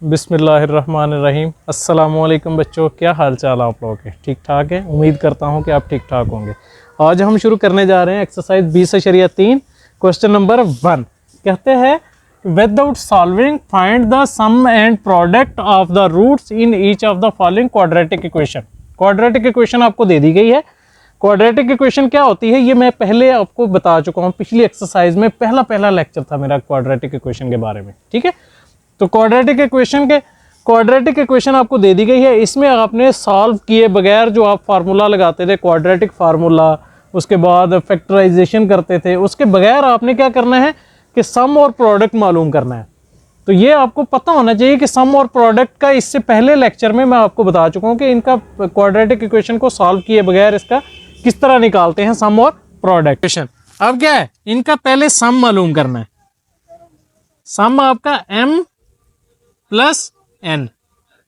बिस्मिल्लाहिर्रहमानिर्रहीम। अस्सलामुअलैकुम बच्चों, क्या हाल चाल आप लोगों के? ठीक ठाक है, उम्मीद करता हूँ कि आप ठीक ठाक होंगे। आज हम शुरू करने जा रहे हैं एक्सरसाइज 20/3 क्वेश्चन नंबर 1। कहते हैं without solving find the sum and product of the roots in each of the following quadratic equation. Quadratic equation आपको दे दी गई है। क्वाड्रेटिक इक्वेशन क्या होती है ये मैं पहले आपको बता चुका हूँ, पिछली एक्सरसाइज में पहला लेक्चर था मेरा क्वाड्रेटिक इक्वेशन के बारे में। ठीक है, तो क्वाड्रेटिक इक्वेशन आपको दे दी गई है। इसमें आपने सॉल्व किए बगैर जो आप फार्मूला लगाते थे, क्वाड्रेटिक फार्मूला, उसके बाद फैक्टराइजेशन करते थे, उसके बगैर आपने क्या करना है कि सम और प्रोडक्ट मालूम करना है। तो ये आपको पता होना चाहिए कि सम और प्रोडक्ट का, इससे पहले लेक्चर में मैं आपको बता चुका हूँ कि इनका क्वाड्रेटिक इक्वेशन को सॉल्व किए बगैर इसका किस तरह निकालते हैं सम और प्रोडक्ट इक्वेशन। अब क्या है, इनका पहले सम मालूम करना है। सम आपका m प्लस n।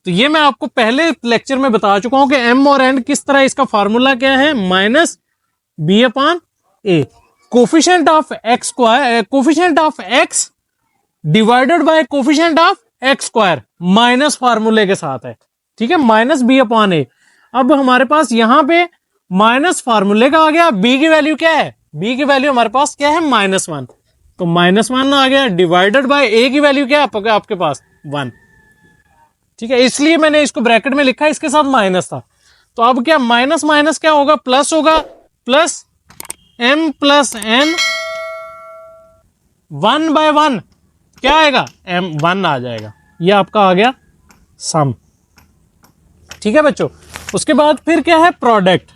तो ये मैं आपको पहले लेक्चर में बता चुका हूं कि m और n किस तरह, इसका फार्मूला क्या है, minus b upon a। Coefficient of x square, coefficient of x divided by coefficient of x square minus फार्मूले के साथ है। ठीक है, माइनस b अपॉन a। अब हमारे पास यहां पे माइनस फार्मूले का आ गया, b की वैल्यू क्या है, b की वैल्यू हमारे पास क्या है, -1। तो -1 आ गया, डिवाइडेड बाय a की वैल्यू क्या है आपके पास, 1। ठीक है, इसलिए मैंने इसको ब्रैकेट में लिखा, इसके साथ माइनस था। तो अब क्या, माइनस माइनस क्या होगा, प्लस होगा, प्लस m प्लस n 1/1 क्या आएगा, m1 आ जाएगा। ये आपका आ गया सम। ठीक है बच्चों, उसके बाद फिर क्या है, प्रोडक्ट।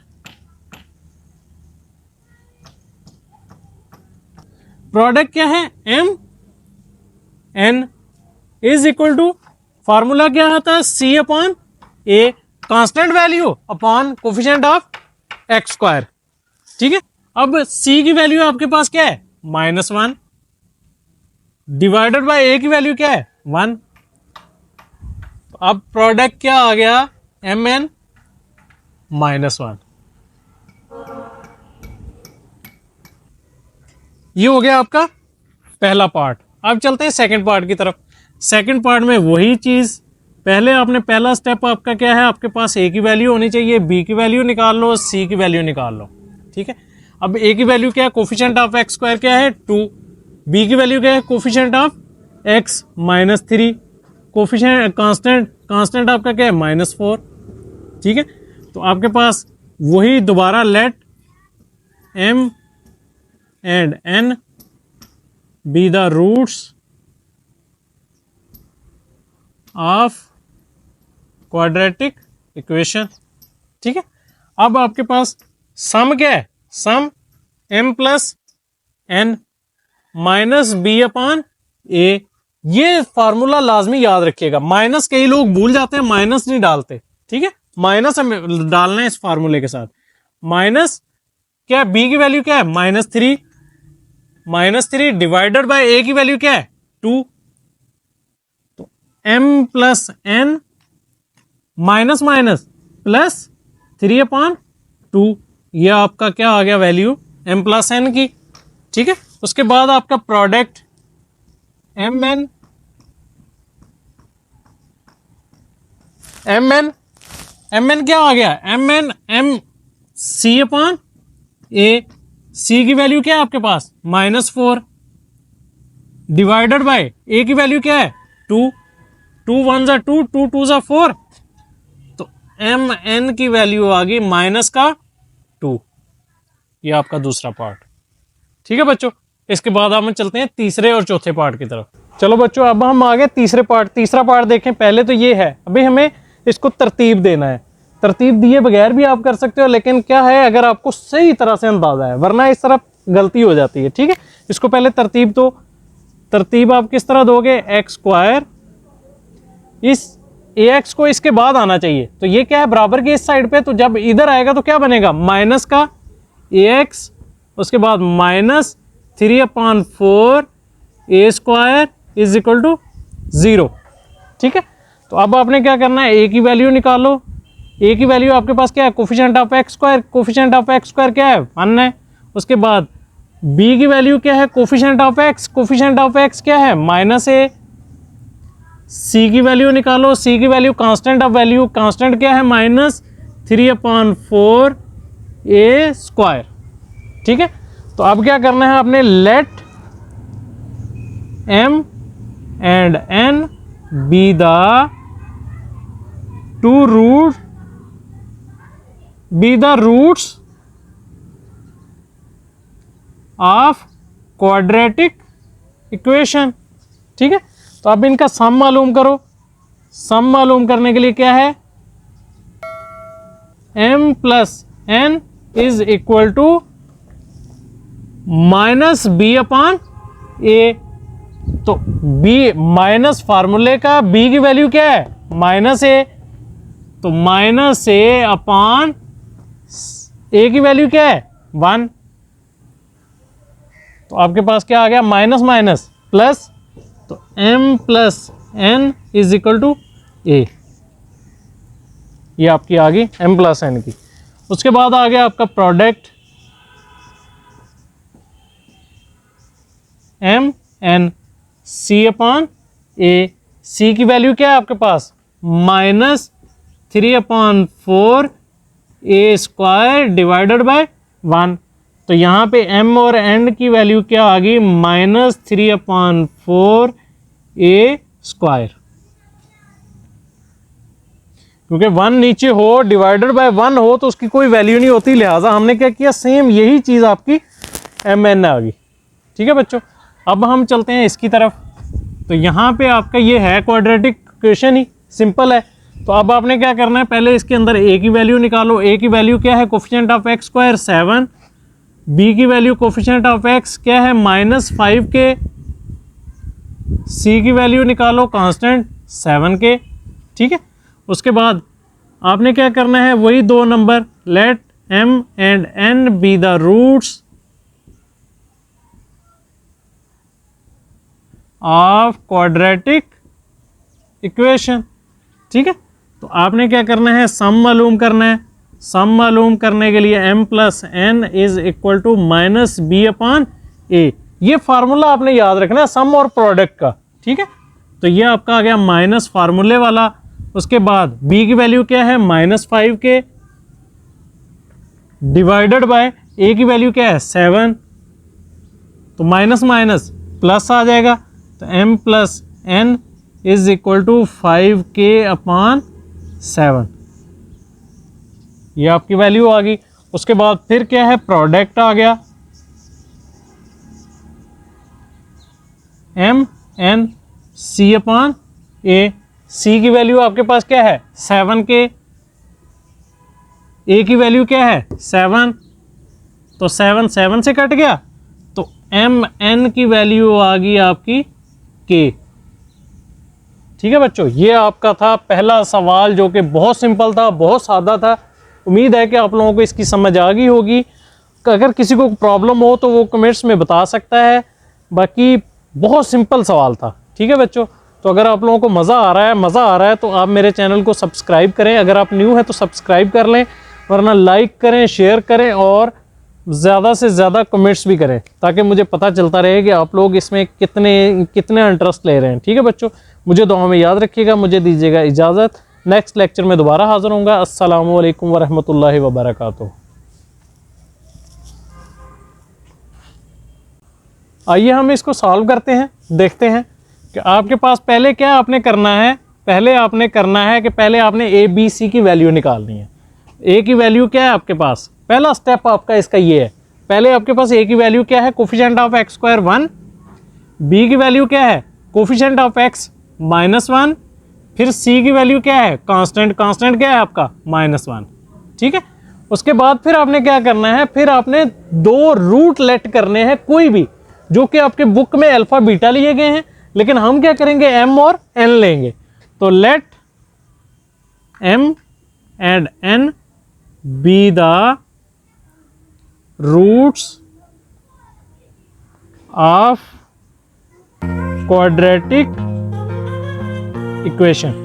प्रोडक्ट क्या है, m n is equal to, formula क्या आता है, c upon a, constant value upon coefficient of x square. ठीक है, अब c की वैल्यू आपके पास क्या है, -1, डिवाइडेड बाय a की वैल्यू क्या है, 1। अब प्रोडक्ट क्या आ गया, mn -1। ये हो गया आपका पहला पार्ट। अब चलते हैं सेकंड पार्ट की तरफ। सेकंड पार्ट में वही चीज, पहले आपने, पहला स्टेप आपका क्या है, आपके पास a की वैल्यू होनी चाहिए, b की वैल्यू निकाल लो, c की वैल्यू निकाल लो। ठीक है, अब a की वैल्यू क्या है, कोफिशिएंट ऑफ x स्क्वायर क्या है, 2। b की वैल्यू क्या है, coefficient of x -3, coefficient constant आपका क्या है, -4। ठीक है, तो आपके पास वही दोबारा, let m and n be the roots of quadratic equation. ठीक है, अब आपके पास सम क्या है, sum m plus n minus b upon a। ये फार्मूला लाजमी याद रखिएगा। माइनस कई लोग भूल जाते हैं, माइनस नहीं डालते। ठीक है, माइनस हमें डालना है इस फार्मूले के साथ। माइनस क्या, b की वैल्यू क्या है, -3 डिवाइडेड बाय a की वैल्यू क्या है, 2। तो m plus n minus minus plus 3 upon 2, ये आपका क्या आ गया, वैल्यू m प्लस n की। ठीक है, उसके बाद आपका प्रोडक्ट mn क्या आ गया, m c upon a। c की वैल्यू क्या है आपके पास, -4 डिवाइडेड बाय a की वैल्यू क्या है, 2। 2 1 जा 2, 2 2 जा 4। तो mn की वैल्यू आ गई -2। ये आपका दूसरा पार्ट। ठीक है बच्चों, इसके बाद हम चलते हैं तीसरे और चौथे पार्ट की तरफ। चलो बच्चों, अब हम आगे तीसरे पार्ट। तीसरा पार्ट देखें, पहले तो ये है, अभी हमें इसको तरतीब देना है। तरतीब दिए बगैर भी आप कर सकते हो, लेकिन क्या है, अगर आपको सही तरह से अंदाजा है, वरना इस तरफ गलती हो जाती है। ठीक है, इसको पहले तरतीब, तो तरतीब आप किस तरह दोगे, x स्क्वायर, इस ax को इसके बाद आना चाहिए। तो ये क्या है, बराबर की इस साइड पे, तो जब इधर आएगा तो क्या बनेगा, माइनस का ax, उसके बाद -3 upon 4 a square is equal to 0। ठीक है, तो अब आपने क्या करना है, a की वैल्यू निकालो। a की वैल्यू आपके पास क्या है, coefficient of x square, coefficient of x square क्या है, 1 है। उसके बाद b की वैल्यू क्या है, coefficient of x, coefficient of x क्या है, -a। सी की वैल्यू निकालो, सी की value constant of value, constant क्या है -3/4 ए स्क्वायर। ठीक है, तो अब क्या करना है आपने, late m and n be the roots of quadratic equation। ठीक है, तो अब इनका सम मालूम करो। सम मालूम करने के लिए क्या है, m + n is equal to -b/a। तो b माइनस फार्मूले का b की वैल्यू क्या है, -a, तो -a/a की वैल्यू क्या है, 1। तो आपके पास क्या आ गया, माइनस माइनस प्लस, तो m + n is equal to a। ये आपकी आ गई m + n की। उसके बाद आ गया आपका product m n c/a। c की वैल्यू क्या है आपके पास, -3/4 a स्क्वायर डिवाइडेड बाय 1। तो यहाँ पे m और n की वैल्यू क्या आ गई, -3/4 a स्क्वायर। क्योंकि 1 नीचे हो डिवाइडेड बाय 1 हो तो उसकी कोई वैल्यू नहीं होती, लिहाजा हमने क्या किया, सेम यही चीज़ आपकी m n आ गई। ठीक है बच्चों, अब हम चलते हैं इसकी तरफ। तो यहाँ पे आपका ये है क्वाड्रेटिक इक्वेशन ही, सिंपल है। तो अब आपने क्या करना है, पहले इसके अंदर a की वैल्यू निकालो। a की वैल्यू क्या है, coefficient of x square 7, b की वैल्यू कोफिशिएंट ऑफ x क्या है, -5k, c की वैल्यू निकालो कांस्टेंट 7k। ठीक है, उसके बाद आपने क्या करना है, वही दो number, let m and n be the roots of quadratic equation. ठीक है, तो आपने क्या करना है, सम मालूम करना है। सम मालूम करने के लिए m + n is equal to -b/a। ये फार्मूला आपने याद रखना है सम और प्रोडक्ट का। ठीक है, तो ये आपका आ गया माइनस फार्मूले वाला। उसके बाद b की वैल्यू क्या है, -5k डिवाइडेड बाय a की वैल्यू क्या है, 7, तो माइनस माइनस प्लस आ जाएगा। तो m + n is equal to 5k/7, ये आपकी वैल्यू आ गई। उसके बाद फिर क्या है, प्रोडक्ट आ गया, m n c/a। c की वैल्यू आपके पास क्या है, 7k, a की वैल्यू क्या है, 7, तो 7 7 से कट गया, तो m n की वैल्यू आ गई आपकी k। ठीक है बच्चों, ये आपका था पहला सवाल जो कि बहुत सिंपल था, बहुत सादा था। उम्मीद है कि आप लोगों को इसकी समझ आ गई होगी। अगर किसी को प्रॉब्लम हो तो वो कमेंट्स में बता सकता है। बाकी बहुत सिंपल सवाल था। ठीक है बच्चों, तो अगर आप लोगों को मज़ा आ रहा है तो आप मेरे चैनल को सब्सक्राइब करें। अगर आप न्यू है तो सब्सक्राइब कर लें, वरना लाइक करें, शेयर करें और ज़्यादा से ज़्यादा कमेंट्स भी करें, ताकि मुझे पता चलता रहे कि आप लोग इसमें कितने इंटरेस्ट ले रहे हैं। ठीक है बच्चों, मुझे दुआ में याद रखिएगा। मुझे दीजिएगा इजाज़त, नेक्स्ट लेक्चर में दोबारा हाज़िर होऊंगा। अस्सलामु अलैकुम वरहमतुल्लाहि वबरकातुहू। आइए हम इसको सॉल्व करते हैं, देखते हैं कि आपके पास पहले क्या आपने करना है। पहले आपने करना है कि पहले आपने a b c की वैल्यू निकालनी है। a की वैल्यू क्या है आपके पास, पहला स्टेप आपका इसका ये है। पहले आपके पास a की वैल्यू क्या है, coefficient of x square 1, b की वैल्यू क्या है, कोफिशिएंट ऑफ x -1, फिर c की वैल्यू क्या है, कांस्टेंट क्या है आपका -1। ठीक है, उसके बाद फिर आपने क्या करना है, फिर आपने दो रूट लेट करने हैं, कोई भी जो कि आपके बुक में अल्फा बीटा लिए गए हैं, लेकिन हम क्या करेंगे, m और n लेंगे। तो late m and n be the roots of quadratic equation।